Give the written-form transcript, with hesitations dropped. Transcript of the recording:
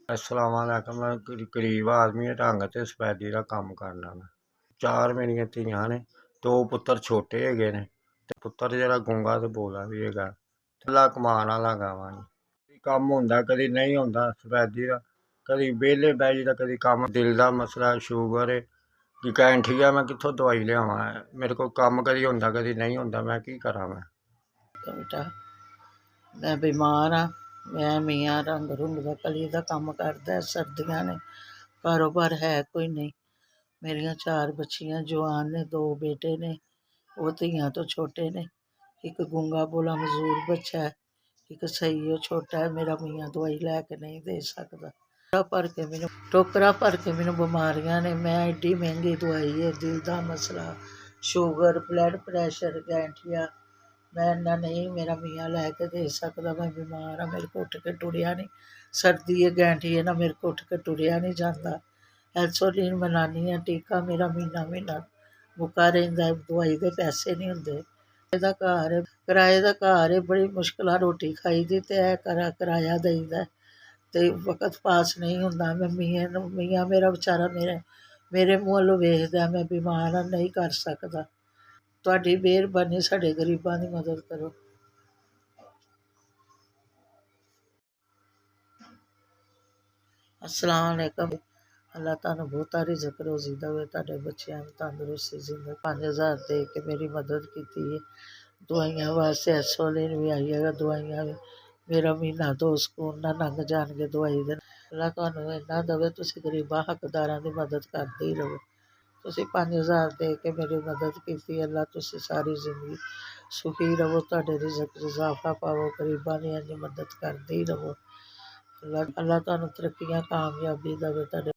अस्सलाम वालेकुम। मैं गरीब आदमी ढंग ते सफैदी का काम करना मैं। 4 मेरियां धीआं ने, 2 पुत्तर छोटे हैगे ने ते पुत्तर जेह्ड़ा गूंगा ते बोला भी हैगा। इकल्ला कमाने आह्ला गा वां जी। कम्म होंदा कदी नहीं होंदा सफैदी दा, कदी बेह्ले बेही जाईदा, कदी कम्म दिल दा मसला शूगर है कि कैंठी मैं कित्थों दवाई लियावां। मेरे कोल कम्म कदी होंदा कदी नहीं होंदा, मैं की करां मैं। बेटा मैं बीमार हाँ। मैं मियाँ रंग रुंग दा कली दा कम्म करदा, सर्दियां ने, कारोबार है कोई नहीं। मेरियां 4 बच्चियां जवान ने, 2 बेटे ने, वो धीआं तो छोटे ने। एक गूंगा बोला मजदूर बच्चा है, एक सही वो छोटा है। मेरा मियाँ दवाई लैके नहीं दे सकता। टोकरा भर के मैनू बीमारियां ने। मैं एड्डी महंगी दवाई है, दिल का मसला, शूगर, ब्लड प्रैशर, गैंठिया, मैं इन्ना नहीं मेरा मियाँ लैके दे सकता। मैं बीमार हाँ, मेरे को उठ के टुरिया नहीं, सर्दी है गैंठी है ना, मेरे को उठ के टुरिया नहीं जाता। इंसुलिन मैं लानी हाँ, टीका मेरा महीना महीना मुक्का रहिंदा है, दवाई के पैसे नहीं होंदे। किराए दा घर है, बड़ी मुश्किल रोटी खाई दी ते किराया देईदा ते वक्त पास नहीं होंदा। मैं मियाँ मेरा बेचारा मेरे मूँह वल्लों वेखदा, मैं बीमार हाँ, नहीं कर सकदा। तुहाडी मेहरबानी, साडे गरीबां दी मदद करो। अस्सलाम वालेकुम। अल्लाह तुहानू बहुता रिज़क रोज़ी देवे, तुहाडे बच्चियां नूं तंदुरुस्ती जिंदगी। 5000 दे के मेरी मदद की है। दवाइयां वास्ते इंसुलिन भी आई है, दवाइयां भी मेरा महीना 2 सकून नाल लंघ जाणगे दवाई दे। अल्लाह तुहानू इन्ना देवे, तुसीं गरीबां हकदारां दी मदद करदे ही रहो। तुसीं 5000 दे के मेरी मदद की। अल्लाह तुसीं सारी जिंदगी सुखी रहो, तुहाडे रिज़क च इजाफा पावो, गरीबां दी इंज मदद करदे ही रहो। अल्लाह तुहानू तरक्कियां कामयाबी देवे।